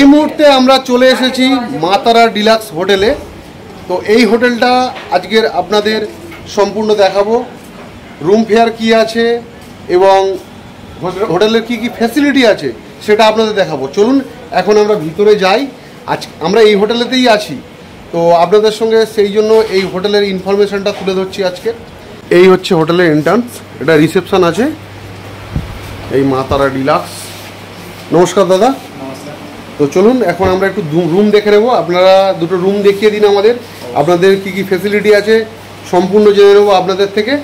এই মুহূর্তে আমরা চলে এসেছি মা তারা ডিলাক্স হোটেলে। তো এই হোটেলটা আজকের আপনাদের সম্পূর্ণ দেখাবো, রুম ফেয়ার কি আছে এবং হোটেলের কি কি ফ্যাসিলিটি আছে সেটা আপনাদের দেখাবো। চলুন এখন আমরা ভিতরে যাই। আজ আমরা এই হোটেলেতেই আছি, তো আপনাদের সঙ্গে সেই জন্য এই হোটেলের ইনফরমেশনটা তুলে ধরছি আজকে। এই হচ্ছে হোটেলের এন্ট্রান্স, এটা রিসেপশন আছে এই মা তারা ডিলাক্স। নমস্কার দাদা। তো চলুন এখন আমরা একটু রুম দেখে নেবো। আপনারা দুটো রুম দেখিয়ে দিন আমাদের, আপনাদের কি কি ফ্যাসিলিটি আছে সম্পূর্ণ জেনে নেবো আপনাদের থেকে।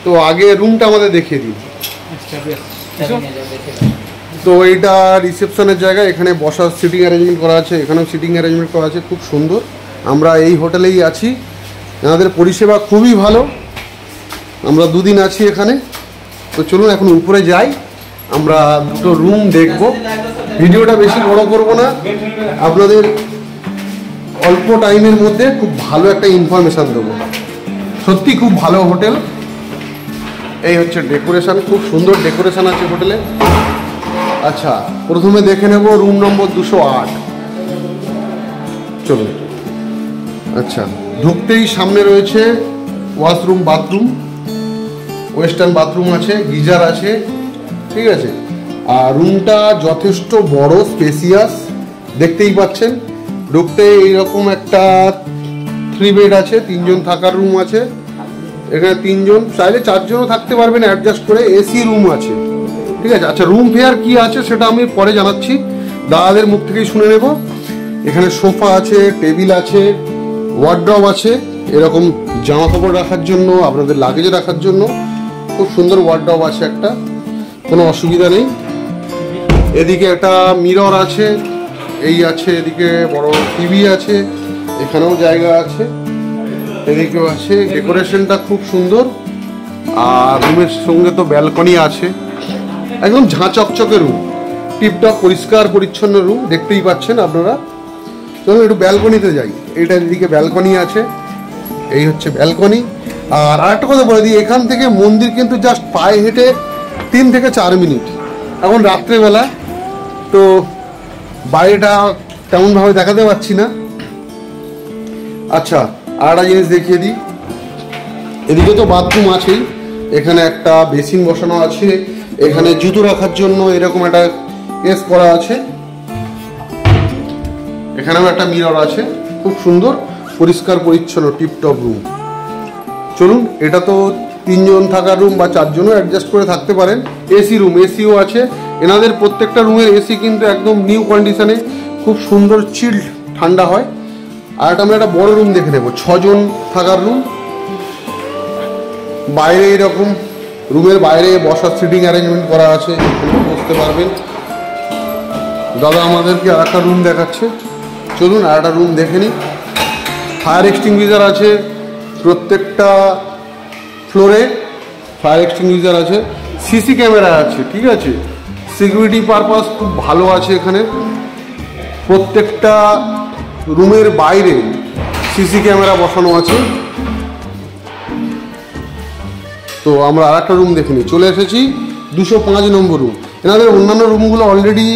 তো আগে রুমটা আমাদের দেখিয়ে দিন। তো এইটা রিসেপশনের জায়গা, এখানে বসার সিটিং অ্যারেঞ্জমেন্ট করা আছে, এখানেও সিটিং অ্যারেঞ্জমেন্ট করা আছে, খুব সুন্দর। আমরা এই হোটেলেই আছি, আমাদের পরিষেবা খুবই ভালো। আমরা দুদিন আছি এখানে। তো চলুন এখন উপরে যাই, আমরা দুটো রুম দেখব। ভিডিওটা বেশি বড় করব না, আপনাদের অল্প টাইমের মধ্যে খুব ভালো একটা ইনফরমেশান দেবো। সত্যি খুব ভালো হোটেল। এই হচ্ছে ডেকোরেশন, খুব সুন্দর ডেকোরেশন আছে হোটেলে। আচ্ছা, প্রথমে দেখে নেব রুম নম্বর 208। চলুন। আচ্ছা, ঢুকতেই সামনে রয়েছে ওয়াশরুম, বাথরুম, ওয়েস্টার্ন বাথরুম আছে, গিজার আছে, ঠিক আছে। আর রুমটা যথেষ্ট বড়, স্পেসিয়াস, দেখতেই পাচ্ছেন। ঢুকতে এইরকম একটা 3 বেড আছে, 3 জন থাকার রুম আছে। এখানে 3 জন, চাইলে 4 জনও থাকতে পারবেন অ্যাডজাস্ট করে। এসি রুম আছে, ঠিক আছে। আচ্ছা, রুম ফেয়ার কি আছে সেটা আমি পরে জানাচ্ছি, দাদাদের মুখ থেকেই শুনে নেব। এখানে সোফা আছে, টেবিল আছে, ওয়ার্ড্রব আছে, এরকম জামা কাপড় রাখার জন্য, আপনাদের লাগেজ রাখার জন্য খুব সুন্দর ওয়ার্ড্রব আছে একটা, কোনো অসুবিধা নেই। এদিকে একটা মিরর আছে, এই আছে, এদিকে বড় টিভি আছে, এখানেও জায়গা আছে, এদিকেও আছে। ডেকোরেশনটা খুব সুন্দর। আর রুমের সঙ্গে তো ব্যালকনি আছে, একদম ঝাঁ চকচকে রুম, টিপটপ পরিষ্কার পরিচ্ছন্ন রুম, দেখতেই পাচ্ছেন আপনারা। চলুন একটু ব্যালকনিতে যাই। এইটা এদিকে ব্যালকনি আছে, এই হচ্ছে ব্যালকনি। আর আরেকটা কথা বলে দিই, এখান থেকে মন্দির কিন্তু জাস্ট পায়ে হেঁটে 3 থেকে 4 মিনিট। এখন রাত্রেবেলা তো বাইরেটা তেমনভাবে দেখাতে পাচ্ছি না। আচ্ছা, আর একটা জিনিস দেখিয়ে দিই, এদিকে তো বাথরুম আছেই, এখানে একটা বেসিন বসানো আছে, এখানে জুতো রাখার জন্য এরকম একটা কেস করা আছে, এখানেও একটা মিরর আছে, খুব সুন্দর পরিষ্কার পরিচ্ছন্ন টিপটপ রুম। চলুন, এটা তো 3 জন থাকার রুম বা 4 জনও অ্যাডজাস্ট করে থাকতে পারেন। এসি রুম, এসিও আছে। এনাদের প্রত্যেকটা রুমের এসি কিন্তু একদম নিউ কন্ডিশনে, খুব সুন্দর চিল্ড, ঠান্ডা হয়। আর আমরা একটা বড় রুম দেখে নেব, 6 জন থাকার রুম। বাইরে এরকম রুমের বাইরে বসার সিটিং অ্যারেঞ্জমেন্ট করা আছে, বসতে পারবেন। দাদা আমাদেরকে আর একটা রুম দেখাচ্ছে, চলুন আর একটা রুম দেখে নিই। ফায়ার এক্সটিংগুইজার আছে প্রত্যেকটা ফ্লোরে, ফায়ার এক্সটিংগুইজার আছে, সিসি ক্যামেরা আছে, ঠিক আছে। সিকিউরিটি পারপাস খুব ভালো আছে এখানে। প্রত্যেকটা রুমের বাইরে সিসি ক্যামেরা বসানো আছে। তো আমরা আর একটা রুম দেখে নিই। চলে এসেছি 205 নম্বর রুম। এনাদের অন্যান্য রুমগুলো অলরেডি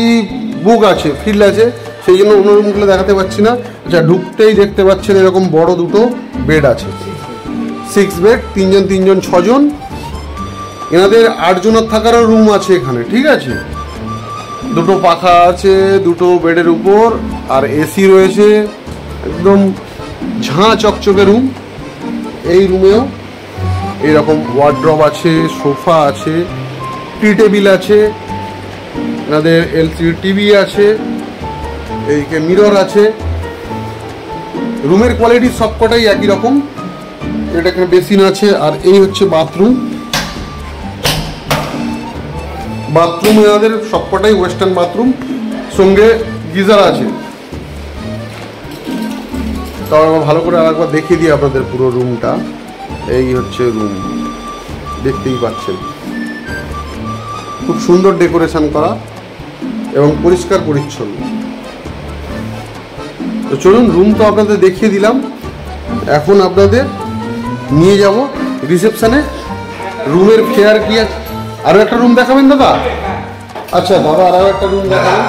বুক আছে, ফিল আছে, সেই জন্য অন্য রুমগুলো দেখাতে পাচ্ছি না। আচ্ছা, ঢুকতেই দেখতে পাচ্ছেন এরকম বড় দুটো বেড আছে, 6 বেড, 3 জন 3 জন 6 জন। এনাদের 8 জনের থাকারও রুম আছে এখানে, ঠিক আছে। দুটো পাখা আছে দুটো বেডের উপর, আর এসি রয়েছে, একদম ঝাঁ চকচকে রুম। এই রুমেও এরকম ওয়ার্ড্রব আছে, সোফা আছে, টি টেবিল আছে, এনাদের এলসিডি টিভি আছে, এইদিকে মিরর আছে। রুমের কোয়ালিটি সবকটাই একই রকম। এটা এখানে বেসিন আছে। আর এই হচ্ছে বাথরুম। বাথরুম এনাদের সবকটাই ওয়েস্টার্ন বাথরুম, সঙ্গে গিজার আছে। তাও ভালো করে আরেকবার দেখিয়ে দিই আপনাদের পুরো রুমটা। এই হচ্ছে রুম, দেখতেই পাচ্ছেন, খুব সুন্দর ডেকোরেশন করা এবং পরিষ্কার পরিচ্ছন্ন। তো চলুন, রুম তো আপনাদের দেখিয়ে দিলাম, এখন আপনাদের নিয়ে যাব রিসেপশনে। রুমের ফেয়ার কি আছে, আরও একটা রুম দেখাবেন দাদা? আচ্ছা দাদা, আরও একটা রুম দেখাবেন।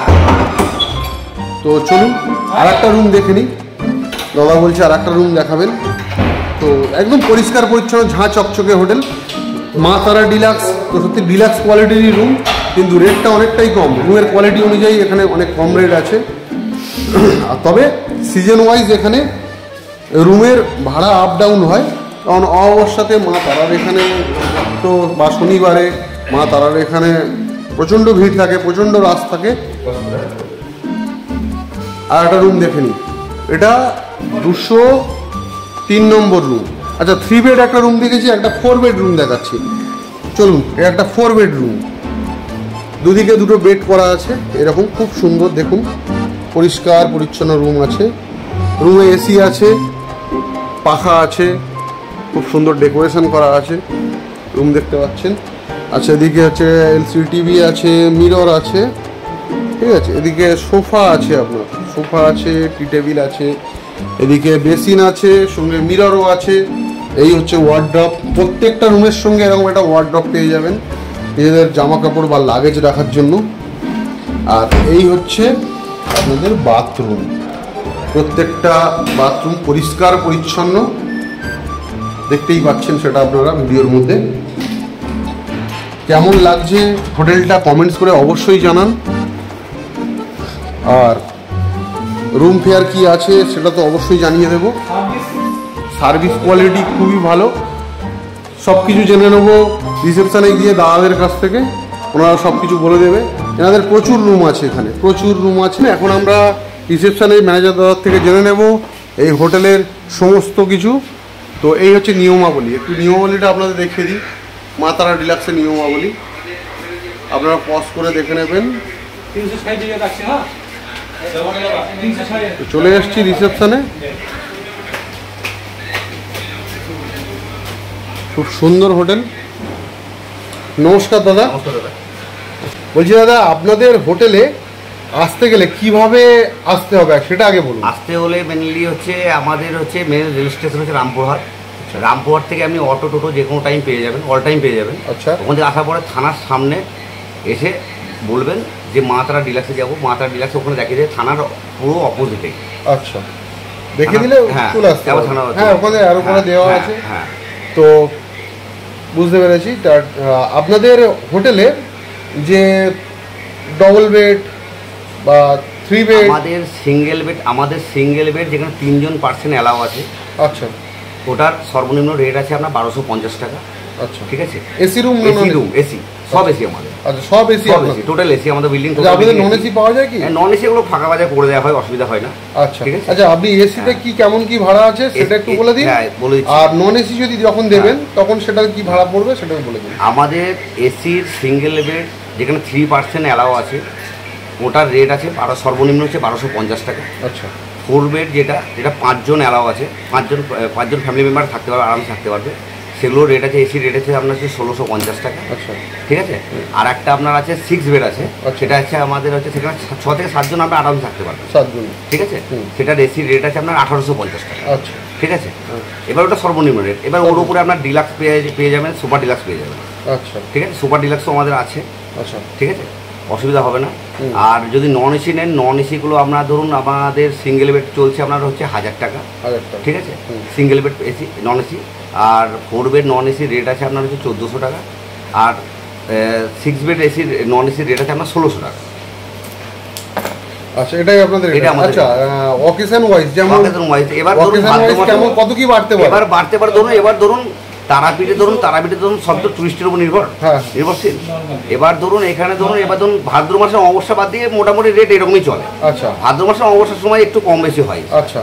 তো চলুন আর একটা রুম দেখে নিই। দাদা বলছে আর একটা রুম দেখাবেন। তো একদম পরিষ্কার পরিচ্ছন্ন ঝাঁ চকচকে হোটেল, মা তারা ডিলাক্স। তো সত্যি ডিলাক্স কোয়ালিটিরই রুম, কিন্তু রেটটা অনেকটাই কম। রুমের কোয়ালিটি অনুযায়ী এখানে অনেক কম রেট আছে। আর তবে সিজন ওয়াইজ এখানে রুমের ভাড়া আপ ডাউন হয়, কারণ অমাবস্যাতে মা তারার এখানে তো বা শনিবারে মা তারার এখানে প্রচণ্ড ভিড় থাকে, প্রচণ্ড রাশ থাকে। আর একটা রুম দেখে নিই, এটা 203 নম্বর রুম। আচ্ছা 3 বেড একটা রুম দেখেছি, একটা 4 বেড রুম দেখাচ্ছি। চলুন, এটা একটা 4 বেড রুম, দুদিকে দুটো বেড করা আছে এরকম, খুব সুন্দর দেখুন, পরিষ্কার পরিচ্ছন্ন রুম আছে। রুমে এসি আছে, পাখা আছে, খুব সুন্দর ডেকোরেশন করা আছে, রুম দেখতে পাচ্ছেন। আচ্ছা এদিকে হচ্ছে এলসিডি টিভি আছে, মিরর আছে, ঠিক আছে। এদিকে সোফা আছে, আপনার সোফা আছে, টি টেবিল আছে, এদিকে বেসিন আছে, সঙ্গে মিররও আছে। এই হচ্ছে ওয়ার্ড্রপ, প্রত্যেকটা রুমের সঙ্গে এরকম একটা ওয়ার্ড্রপ পেয়ে যাবেন নিজেদের জামা কাপড় বা লাগেজ রাখার জন্য। আর এই হচ্ছে আপনাদের বাথরুম, প্রত্যেকটা বাথরুম পরিষ্কার পরিচ্ছন্ন, দেখতেই পাচ্ছেন সেটা আপনারা ভিডিওর মধ্যে। কেমন লাগছে হোটেলটা কমেন্টস করে অবশ্যই জানান। আর রুম ফেয়ার কি আছে সেটা তো অবশ্যই জানিয়ে দেবো। সার্ভিস কোয়ালিটি খুবই ভালো, সব কিছু জেনে নেবো রিসেপশানে গিয়ে দাদাদের কাছ থেকে, ওনারা সব কিছু বলে দেবে। এনাদের প্রচুর রুম আছে এখানে, প্রচুর রুম আছে। এখন আমরা রিসেপশানে ম্যানেজার দাদার থেকে জেনে নেব এই হোটেলের সমস্ত কিছু। তো এই হচ্ছে নিয়মাবলী, একটু নিয়মাবলীটা আপনাদের দেখিয়ে দিই। মা তারা ডিলাক্সের নিয়মাবলী আপনারা পজ করে দেখে নেবেন। চলে এসছি রিসেপশনে, খুব সুন্দর হোটেল। নমস্কার দাদা। বলছি দাদা, আপনাদের হোটেলে আসতে গেলে কিভাবে আসতে হবে সেটা আগে বলুন। আসতে হলে মেনলি হচ্ছে আমাদের হচ্ছে মেন রেল স্টেশন হচ্ছে রামপুরহাট। রামপুরহাট থেকে আপনি অটো টোটো যে কোনো টাইম পেয়ে যাবেন, অল টাইম পেয়ে যাবেন। আচ্ছা, ওখান থেকে আসার পরে থানার সামনে এসে বলবেন যে মা তারা ডিলাক্সে যাবো। মা তারা ডিলাক্সে ওখানে দেখিয়ে দেয়, থানার পুরো অপোজিটে। আচ্ছা, দেখে দিলে চলে আসতে হবে। হ্যাঁ, ওখানে আরো করে দেওয়া আছে। হ্যাঁ, তো বুঝতে পেরেছি। আপনাদের হোটেলে যে ডবল বেড বা 3 বেড, আমাদের সিঙ্গেল বেড যেখানে 3 জন পার্সন অ্যালাউ আছে। আচ্ছা, ওটার সর্বনিম্ন রেট আছে আপনার 1250 টাকা। আচ্ছা, ঠিক আছে। এসি রুম, এসি সব এসি আমাদের। আচ্ছা, সব এসি, টোটাল এসি আমাদের বিল্ডিং। আপনাদের নন এসি পাওয়া যায় কি? নন এসি গুলো ফাঁকা বাজার করে দেওয়া হয়, অসুবিধা হয় না। আচ্ছা, ঠিক আছে। আচ্ছা, আপনি এসিতে কি কেমন কি ভাড়া আছে সেটা একটু বলে দিন। হ্যাঁ, বলে দিচ্ছি। আর নন এসি যদি যখন দেবেন তখন সেটার কি ভাড়া পড়বে সেটাও বলে দিন। আমাদের এসির সিঙ্গেল বেড যেখানে 3% অ্যালাউ আছে, ওটার রেট আছে সর্বনিম্ন হচ্ছে 1250 টাকা। আচ্ছা। 4 বেড যেটা 5 জন অ্যালাউ আছে, 5 জন ফ্যামিলি মেম্বার থাকতে পারবে, আরামে থাকতে পারবে, সেগুলোর রেট আছে, এসি রেট আছে আপনার হচ্ছে 1650 টাকা। আচ্ছা, ঠিক আছে। আর একটা আপনার আছে 6 বেড আছে, সেটা হচ্ছে আমাদের হচ্ছে সেখানে 6 থেকে 7 জন আমরা আরামে থাকতে পারবেন। 7 জন, ঠিক আছে। সেটার এসি রেট আছে আপনার 1850 টাকা। আচ্ছা, ঠিক আছে। এবার ওটা সর্বনিম্ন রেট। এবার ওর উপরে আপনার ডিলাক্স পেয়ে যাবেন, সুপার ডিলাক্স পেয়ে যাবেন। আচ্ছা, ঠিক আছে। সুপার ডিলাক্সও আমাদের আছে। আচ্ছা, ঠিক আছে, অসুবিধা হবে না। আর যদি নন এসি নেন, নন এসিগুলো আপনার ধরুন আমাদের সিঙ্গেল বেড চলছে আপনার হচ্ছে 1000 টাকা। ঠিক আছে, single bed AC non AC. আর 4 বেড নন এসি রেট আছে আপনার হচ্ছে 1400 টাকা। আর 6 bed AC non AC rate আছে আপনার 1600 টাকা। আচ্ছা, এটাই আপনাদের। আচ্ছা, অকেশন ওয়াইজ যেমন অকেশন ওয়াইজ এবার ধরুন কেমন কত কি বাড়তে পারে? এবার বাড়তে পারে ধরুন, এবার ধরুন তারাপীঠে ধরুন সব তো টুরিস্টের উপর নির্ভরশীল। এবার ধরুন এখানে এবার ধরুন ভাদ্র মাসের অমাবস্যা বাদ দিয়ে মোটামুটি রেট এরকমই চলে। আচ্ছা, ভাদ্র মাসের অমাবস্যার সময় একটু কম বেশি হয়। আচ্ছা,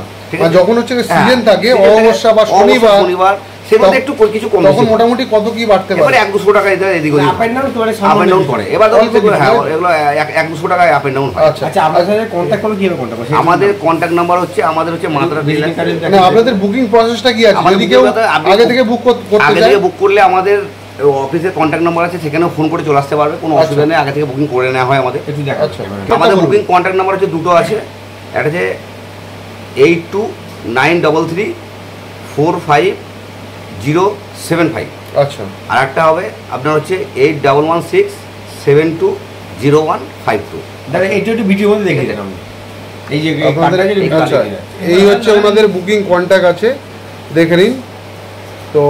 যখন হচ্ছে সিজন থাকে অমাবস্যা বা শনিবার সেগুলো একটু কিছু কম, তখন মোটামুটি কত কি বাড়তে পারে? 1-200 টাকা এদিক ওদিক আপ এন্ড ডাউন করে। এবার ধরুন এগুলো 1-200 টাকা আপ এন্ড ডাউন হয়। আচ্ছা, আপনাদের সাথে কন্টাক্ট করলে কিভাবে কন্টাক্ট করব? আমাদের কন্টাক্ট নাম্বার হচ্ছে মা তারা ডিলাক্স। মানে আপনাদের বুকিং প্রসেসটা কি আছে? যদি কেউ আগে থেকে বুক করতে চায়, আগে থেকে বুক করলে আমাদের অফিসের কন্ট্যাক্ট নাম্বার আছে, সেখানেও ফোন করে চলে আসতে পারবে, কোনো অসুবিধা নেই। আগে থেকে বুকিং করে নেওয়া হয় আমাদের। আচ্ছা, আমাদের বুকিং কন্ট্যাক্ট নাম্বার হচ্ছে দুটো আছে, একটা হচ্ছে 82-933-45075। আচ্ছা, আর একটা হবে আপনার হচ্ছে 8116720152। দাদা এইটা একটু ভিডিও মধ্যে দেখে দেন। এই যে আপনাদের আচ্ছা এই হচ্ছে ওনাদের বুকিং কন্ট্যাক্ট আছে, দেখে নিন। তো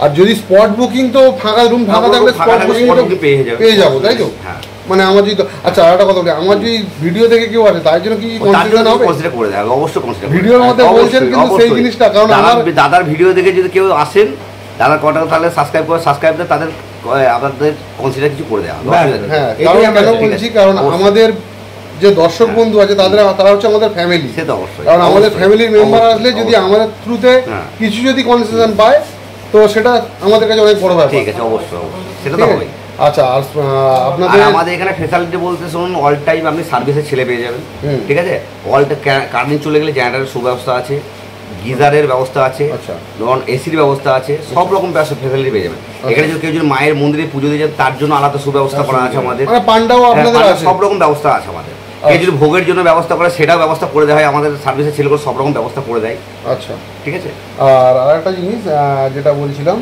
আর যদি স্পট বুকিং তো ফাঁকা রুম ফাঁকা থাকলে স্পট বুকিং পেয়ে যাবো, তাই তো? মানে আমার যদি আচ্ছা আর একটা কথা বলি, আমার যদি ভিডিও দেখে কেউ আসে তার জন্য কি কনসিডার হবে? কনসিডার করে দেওয়া অবশ্যই কনসিডার। ভিডিওর মধ্যে বলছেন কিন্তু সেই জিনিসটা, কারণ আমার দাদার ভিডিও দেখে যদি কেউ আসেন, দাদার কন্টাক্ট তাহলে সাবস্ক্রাইব করে তাদের আপনাদের কনসিডার কিছু করে দেওয়া। হ্যাঁ, কারণ কেন বলছি, কারণ আমাদের যে দর্শক বন্ধু আছে তারা হচ্ছে আমাদের ফ্যামিলি, সে তো অবশ্যই। কারণ আমাদের ফ্যামিলির মেম্বার আসলে যদি আমাদের থ্রুতে কিছু যদি কনসেশন পায় তো সেটা আমাদের কাছে অনেক বড় ব্যাপার। ঠিক আছে, অবশ্যই সেটা তো হবে। আচ্ছা, আর আপনাদের আমাদের এখানে ফ্যাসিলিটি বলতে শুনুন, অল টাইম আপনি সার্ভিসের ছেলে পেয়ে যাবেন, ঠিক আছে? অল কারেন্ট চলে গেলে জেনারেটরের সুব্যবস্থা আছে, গিজারের ব্যবস্থা আছে, নন এসির ব্যবস্থা আছে, সব রকম ফ্যাসিলিটি পেয়ে যাবেন। এখানে যদি কেউ যদি মায়ের মন্দিরে পুজো দিয়ে যান তার জন্য আলাদা সুব্যবস্থা করা আছে আমাদের, পান্ডাও আপনাদের আছে, সব রকম ব্যবস্থা আছে আমাদের। কেউ যদি ভোগের জন্য ব্যবস্থা করে সেটাও ব্যবস্থা করে দেওয়া হয়, আমাদের সার্ভিসের ছেলেগুলো সব রকম ব্যবস্থা করে দেয়। আচ্ছা, ঠিক আছে। আর আরেকটা জিনিস যেটা বলছিলাম,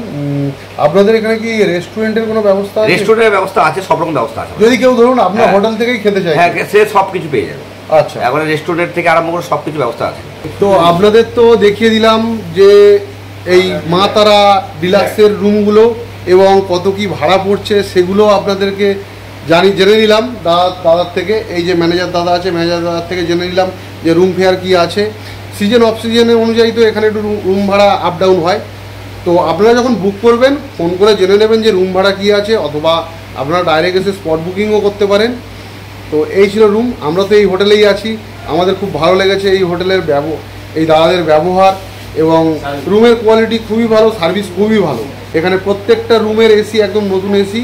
আপনাদের এখানে কি রেস্টুরেন্টের কোনো ব্যবস্থা আছে? রেস্টুরেন্টের ব্যবস্থা আছে, সব রকম ব্যবস্থা আছে। যদি কেউ ধরুন আপনার হোটেল থেকেই খেতে চায়, হ্যাঁ, সে সব কিছু পেয়ে যাবে। আচ্ছা, এখন রেস্টুরেন্ট থেকে আরম্ভ করে সব কিছু ব্যবস্থা আছে। তো আপনাদের তো দেখিয়ে দিলাম যে এই মা তারা ডিলাক্সের রুমগুলো এবং কত কি ভাড়া পড়ছে সেগুলো আপনাদেরকে জেনে নিলাম দাদার থেকে। এই যে ম্যানেজার দাদা আছে, ম্যানেজার দাদার থেকে জেনে নিলাম যে রুম ফেয়ার কী আছে। সিজন অফ সিজনের অনুযায়ী তো এখানে একটু রুম ভাড়া আপ ডাউন হয়। তো আপনারা যখন বুক করবেন ফোন করে জেনে নেবেন যে রুম ভাড়া কী আছে, অথবা আপনারা ডাইরেক্ট এসে স্পট বুকিংও করতে পারেন। তো এই ছিল রুম। আমরা তো এই হোটেলেই আছি, আমাদের খুব ভালো লেগেছে এই হোটেলের এই দাদাদের ব্যবহার, এবং রুমের কোয়ালিটি খুবই ভালো, সার্ভিস খুবই ভালো। এখানে প্রত্যেকটা রুমের এসি একদম নতুন এসি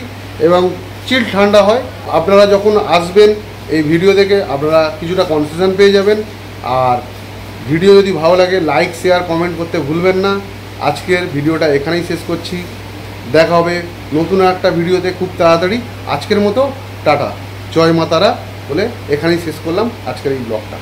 এবং চিল ঠান্ডা হয়। আপনারা যখন আসবেন এই ভিডিও দেখে আপনারা কিছুটা কনসেশন পেয়ে যাবেন। আর ভিডিও যদি ভালো লাগে লাইক শেয়ার কমেন্ট করতে ভুলবেন না। আজকের ভিডিওটা এখানেই শেষ করছি, দেখা হবে নতুন একটা ভিডিওতে খুব তাড়াতাড়ি। আজকের মতো টাটা, জয় মা তারা বলে এখানেই শেষ করলাম আজকের এই ব্লগটা।